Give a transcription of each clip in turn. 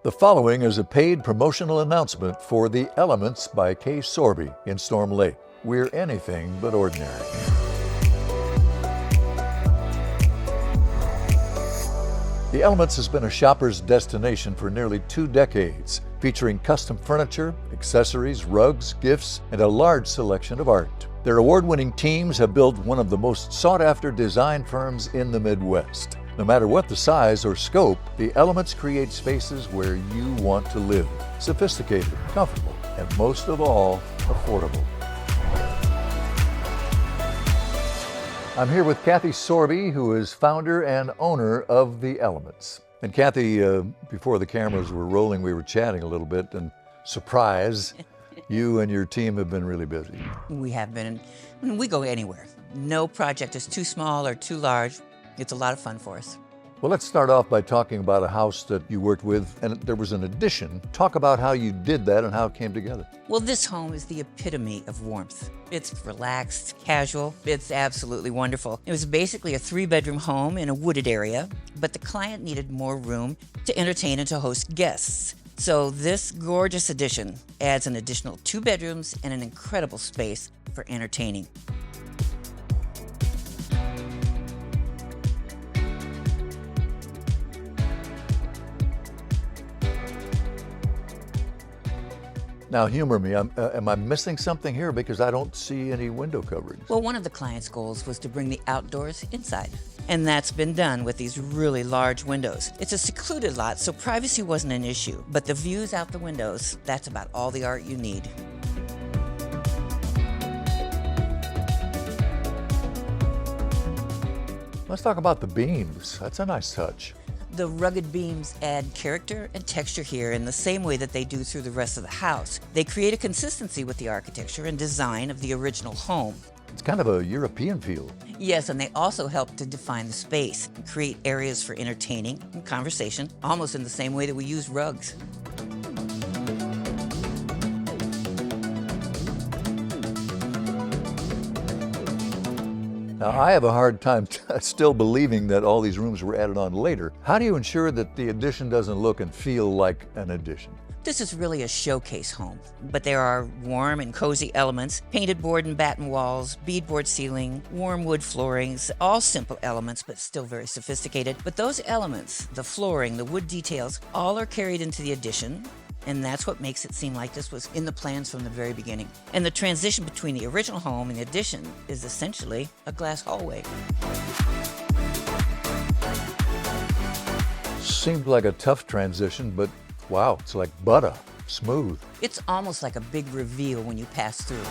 The following is a paid promotional announcement for The Elements by Kay Sorby in Storm Lake. We're anything but ordinary. The Elements has been a shopper's destination for nearly 2 decades, featuring custom furniture, accessories, rugs, gifts, and a large selection of art. Their award-winning teams have built one of the most sought-after design firms in the Midwest. No matter what the size or scope, the Elements create spaces where you want to live. Sophisticated, comfortable, and most of all, affordable. I'm here with Kathy Sorby, who is founder and owner of the Elements. And Kathy, before the cameras were rolling, we were chatting a little bit, and surprise, you and your team have been really busy. We have been, and we go anywhere. No project is too small or too large. It's a lot of fun for us. Well, let's start off by talking about a house that you worked with, and there was an addition. Talk about how you did that and how it came together. Well, this home is the epitome of warmth. It's relaxed, casual. It's absolutely wonderful. It was basically a 3-bedroom home in a wooded area, but the client needed more room to entertain and to host guests. So this gorgeous addition adds an additional 2 bedrooms and an incredible space for entertaining. Now, humor me, am I missing something here? Because I don't see any window coverings. Well, one of the client's goals was to bring the outdoors inside. And that's been done with these really large windows. It's a secluded lot, so privacy wasn't an issue. But the views out the windows, that's about all the art you need. Let's talk about the beams. That's a nice touch. The rugged beams add character and texture here in the same way that they do through the rest of the house. They create a consistency with the architecture and design of the original home. It's kind of a European feel. Yes, and they also help to define the space and create areas for entertaining and conversation, almost in the same way that we use rugs. Now, I have a hard time still believing that all these rooms were added on later. How do you ensure that the addition doesn't look and feel like an addition? This is really a showcase home, but there are warm and cozy elements, painted board and batten walls, beadboard ceiling, warm wood floorings, all simple elements, but still very sophisticated. But those elements, the flooring, the wood details, all are carried into the addition. And that's what makes it seem like this was in the plans from the very beginning. And the transition between the original home and the addition is essentially a glass hallway. Seemed like a tough transition, but wow, it's like butter, smooth. It's almost like a big reveal when you pass through.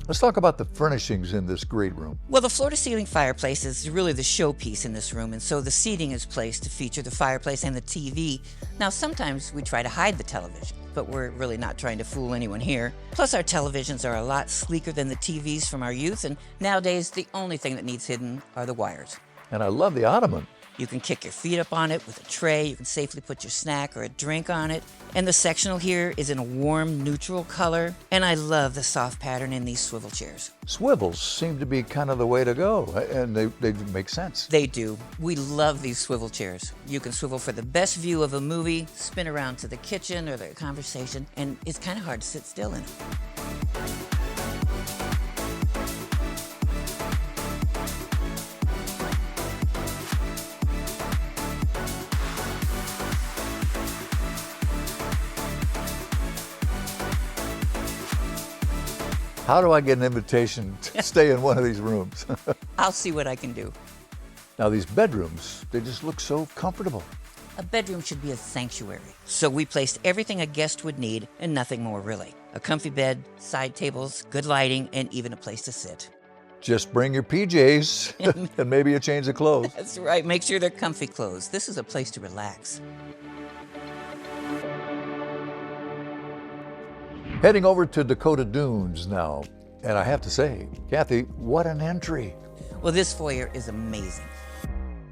Let's talk about the furnishings in this great room. Well, the floor-to-ceiling fireplace is really the showpiece in this room, and so the seating is placed to feature the fireplace and the TV. Now, sometimes we try to hide the television, but we're really not trying to fool anyone here. Plus, our televisions are a lot sleeker than the TVs from our youth, and nowadays, the only thing that needs hidden are the wires. And I love the ottoman. You can kick your feet up on it with a tray. You can safely put your snack or a drink on it. And the sectional here is in a warm, neutral color. And I love the soft pattern in these swivel chairs. Swivels seem to be kind of the way to go, and they make sense. They do. We love these swivel chairs. You can swivel for the best view of a movie, spin around to the kitchen or the conversation, and it's kind of hard to sit still in it. How do I get an invitation to stay in one of these rooms? I'll see what I can do. Now, these bedrooms, they just look so comfortable. A bedroom should be a sanctuary. So we placed everything a guest would need and nothing more really. A comfy bed, side tables, good lighting, and even a place to sit. Just bring your PJs and maybe a change of clothes. That's right. Make sure they're comfy clothes. This is a place to relax. Heading over to Dakota Dunes now. And I have to say, Kathy, what an entry. Well, this foyer is amazing.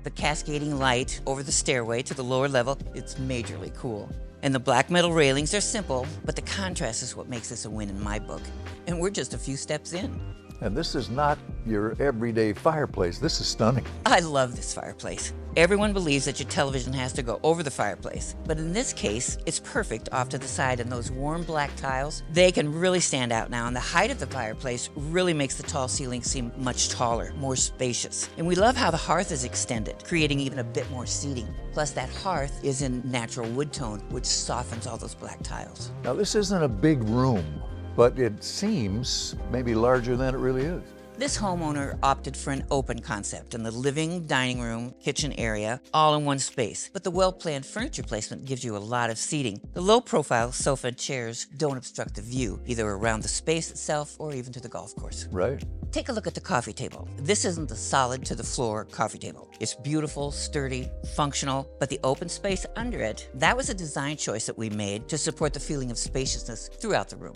The cascading light over the stairway to the lower level, it's majorly cool. And the black metal railings are simple, but the contrast is what makes this a win in my book. And we're just a few steps in. And this is not your everyday fireplace. This is stunning. I love this fireplace. Everyone believes that your television has to go over the fireplace, but in this case, it's perfect off to the side, and those warm black tiles, they can really stand out now, and the height of the fireplace really makes the tall ceiling seem much taller, more spacious. And we love how the hearth is extended, creating even a bit more seating. Plus, that hearth is in natural wood tone, which softens all those black tiles. Now, this isn't a big room, but it seems maybe larger than it really is. This homeowner opted for an open concept in the living, dining room, kitchen area, all in one space. But the well-planned furniture placement gives you a lot of seating. The low-profile sofa and chairs don't obstruct the view, either around the space itself or even to the golf course. Right. Take a look at the coffee table. This isn't the solid to the floor coffee table. It's beautiful, sturdy, functional, but the open space under it, that was a design choice that we made to support the feeling of spaciousness throughout the room.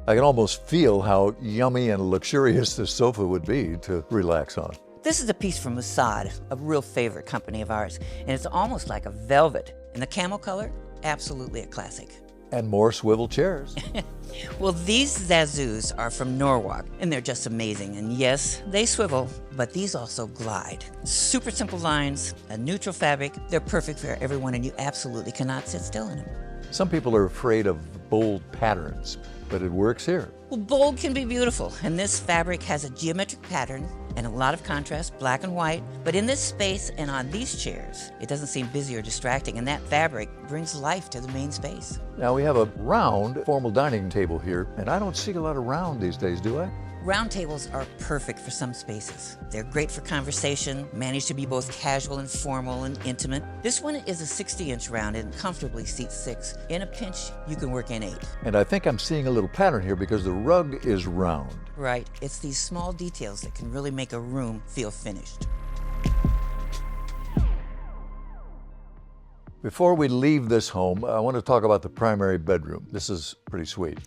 I can almost feel how yummy and luxurious this sofa would be to relax on. This is a piece from Mossad, a real favorite company of ours, and it's almost like a velvet. And the camel color, absolutely a classic. And more swivel chairs. Well, these Zazoos are from Norwalk, and they're just amazing. And yes, they swivel, but these also glide. Super simple lines, a neutral fabric. They're perfect for everyone, and you absolutely cannot sit still in them. Some people are afraid of bold patterns, but it works here. Well, bold can be beautiful, and this fabric has a geometric pattern and a lot of contrast, black and white. But in this space and on these chairs, it doesn't seem busy or distracting, and that fabric brings life to the main space. Now we have a round formal dining table here, and I don't see a lot of round these days, do I? Round tables are perfect for some spaces. They're great for conversation, manage to be both casual and formal and intimate. This one is a 60-inch round and comfortably seats 6. In a pinch, you can work in 8. And I think I'm seeing a little pattern here because the rug is round. Right, it's these small details that can really make a room feel finished. Before we leave this home, I want to talk about the primary bedroom. This is pretty sweet.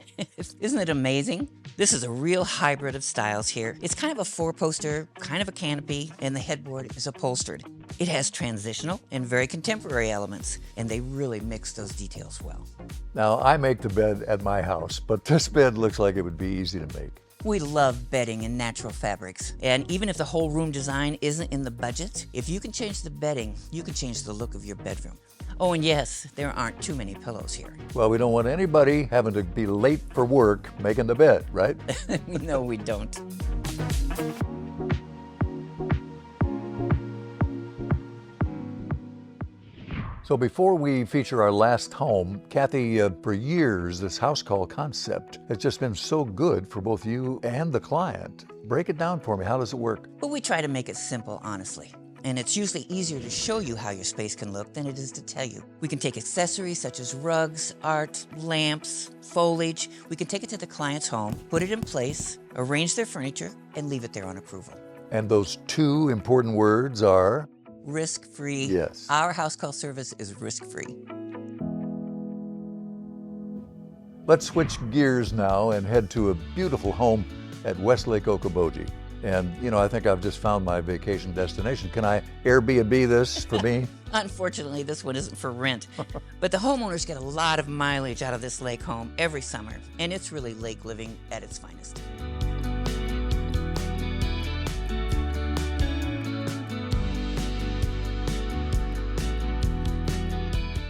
Isn't it amazing? This is a real hybrid of styles here. It's kind of a 4-poster, kind of a canopy, and the headboard is upholstered. It has transitional and very contemporary elements, and they really mix those details well. Now, I make the bed at my house, but this bed looks like it would be easy to make. We love bedding in natural fabrics, and even if the whole room design isn't in the budget, if you can change the bedding, you can change the look of your bedroom. Oh, and yes, there aren't too many pillows here. Well, we don't want anybody having to be late for work making the bed, right? No, we don't. So before we feature our last home, Kathy, for years, this house call concept has just been so good for both you and the client. Break it down for me. How does it work? But we try to make it simple, honestly. And it's usually easier to show you how your space can look than it is to tell you. We can take accessories such as rugs, art, lamps, foliage. We can take it to the client's home, put it in place, arrange their furniture, and leave it there on approval. And those two important words are? Risk-free. Yes. Our house call service is risk-free. Let's switch gears now and head to a beautiful home at Westlake Okoboji. And, you know, I think I've just found my vacation destination. Can I Airbnb this for me? Unfortunately, this one isn't for rent. But the homeowners get a lot of mileage out of this lake home every summer. And it's really lake living at its finest.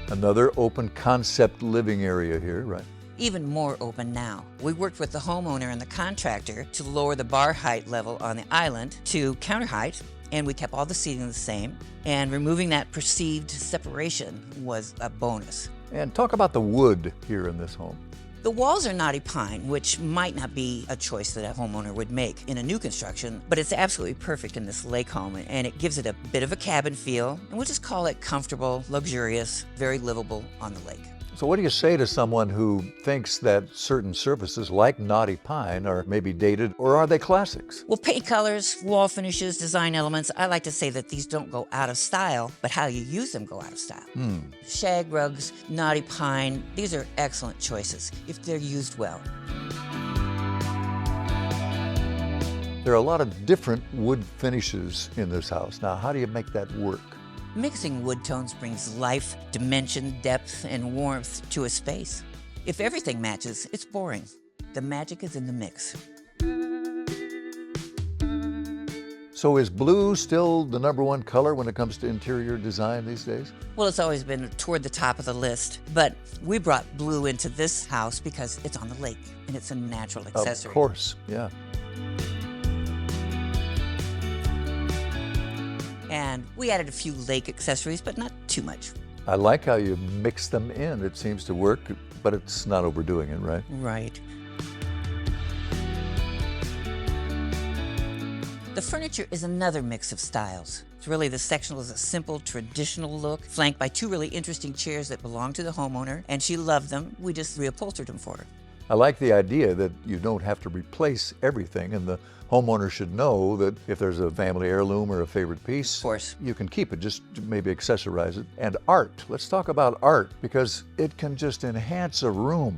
Another open concept living area here, right? Even more open now. We worked with the homeowner and the contractor to lower the bar height level on the island to counter height, and we kept all the seating the same, and removing that perceived separation was a bonus. And talk about the wood here in this home. The walls are knotty pine, which might not be a choice that a homeowner would make in a new construction, but it's absolutely perfect in this lake home, and it gives it a bit of a cabin feel, and we'll just call it comfortable, luxurious, very livable on the lake. So what do you say to someone who thinks that certain surfaces like knotty pine are maybe dated, or are they classics? Well, paint colors, wall finishes, design elements, I like to say that these don't go out of style, but how you use them go out of style. Shag rugs, knotty pine, these are excellent choices if they're used well. There are a lot of different wood finishes in this house. Now, how do you make that work? Mixing wood tones brings life, dimension, depth, and warmth to a space. If everything matches, it's boring. The magic is in the mix. So is blue still the #1 color when it comes to interior design these days? Well, it's always been toward the top of the list, but we brought blue into this house because it's on the lake and it's a natural accessory. Of course, yeah. And we added a few lake accessories, but not too much. I like how you mix them in. It seems to work, but it's not overdoing it, right? Right. The furniture is another mix of styles. It's really, the sectional is a simple, traditional look, flanked by 2 really interesting chairs that belong to the homeowner, and she loved them. We just reupholstered them for her. I like the idea that you don't have to replace everything, and the homeowner should know that if there's a family heirloom or a favorite piece, Of course. you can keep it, just maybe accessorize it. And art, let's talk about art, because it can just enhance a room.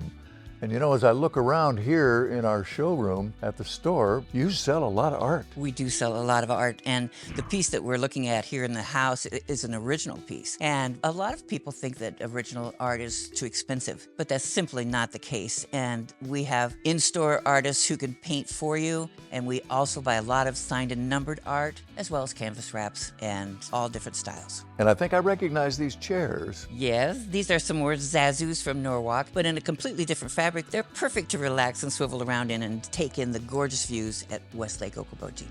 And you know, as I look around here in our showroom at the store, you sell a lot of art. We do sell a lot of art, and the piece that we're looking at here in the house is an original piece. And a lot of people think that original art is too expensive, but that's simply not the case. And we have in-store artists who can paint for you, and we also buy a lot of signed and numbered art, as well as canvas wraps and all different styles. And I think I recognize these chairs. Yes, these are some more Zazus from Norwalk, but in a completely different fabric. They're perfect to relax and swivel around in and take in the gorgeous views at Westlake Okoboji.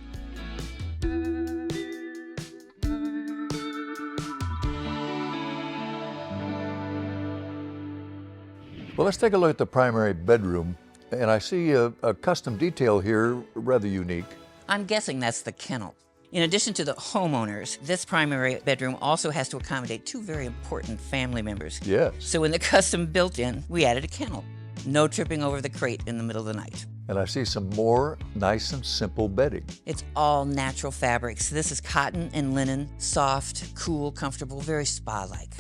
Well, let's take a look at the primary bedroom. And I see a custom detail here, rather unique. I'm guessing that's the kennel. In addition to the homeowners, this primary bedroom also has to accommodate 2 very important family members. Yes. So in the custom built-in, we added a kennel. No tripping over the crate in the middle of the night. And I see some more nice and simple bedding. It's all natural fabrics. This is cotton and linen, soft, cool, comfortable, very spa-like.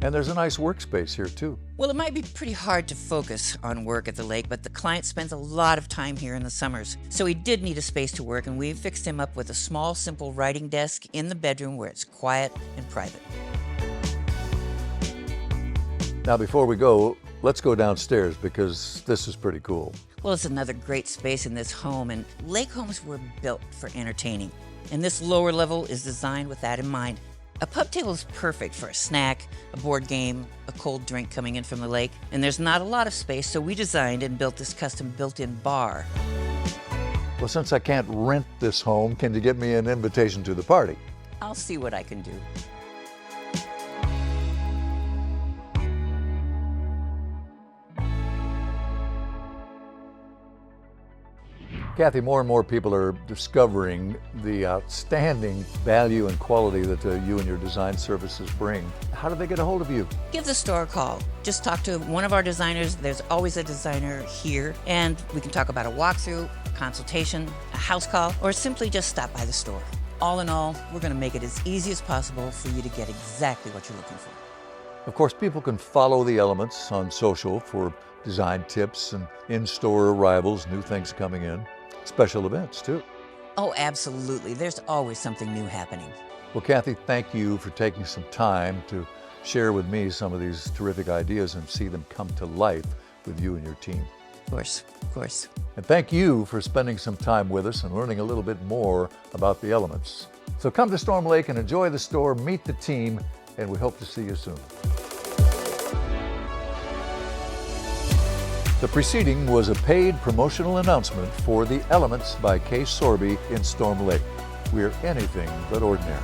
And there's a nice workspace here too. Well, it might be pretty hard to focus on work at the lake, but the client spends a lot of time here in the summers. So he did need a space to work, and we fixed him up with a small, simple writing desk in the bedroom where it's quiet and private. Now, before we go, let's go downstairs because this is pretty cool. Well, it's another great space in this home, and lake homes were built for entertaining. And this lower level is designed with that in mind. A pub table is perfect for a snack, a board game, a cold drink coming in from the lake. And there's not a lot of space, so we designed and built this custom built-in bar. Well, since I can't rent this home, can you get me an invitation to the party? I'll see what I can do. Kathy, more and more people are discovering the outstanding value and quality that you and your design services bring. How do they get a hold of you? Give the store a call. Just talk to one of our designers. There's always a designer here, and we can talk about a walkthrough, a consultation, a house call, or simply just stop by the store. All in all, we're going to make it as easy as possible for you to get exactly what you're looking for. Of course, people can follow the Elements on social for design tips and in-store arrivals, new things coming in. Special events, too. Oh, absolutely. There's always something new happening. Well, Kathy, thank you for taking some time to share with me some of these terrific ideas and see them come to life with you and your team. Of course, of course. And thank you for spending some time with us and learning a little bit more about the Elements. So come to Storm Lake and enjoy the store, meet the team, and we hope to see you soon. The preceding was a paid promotional announcement for the Elements by Kay Sorby in Storm Lake. We're anything but ordinary.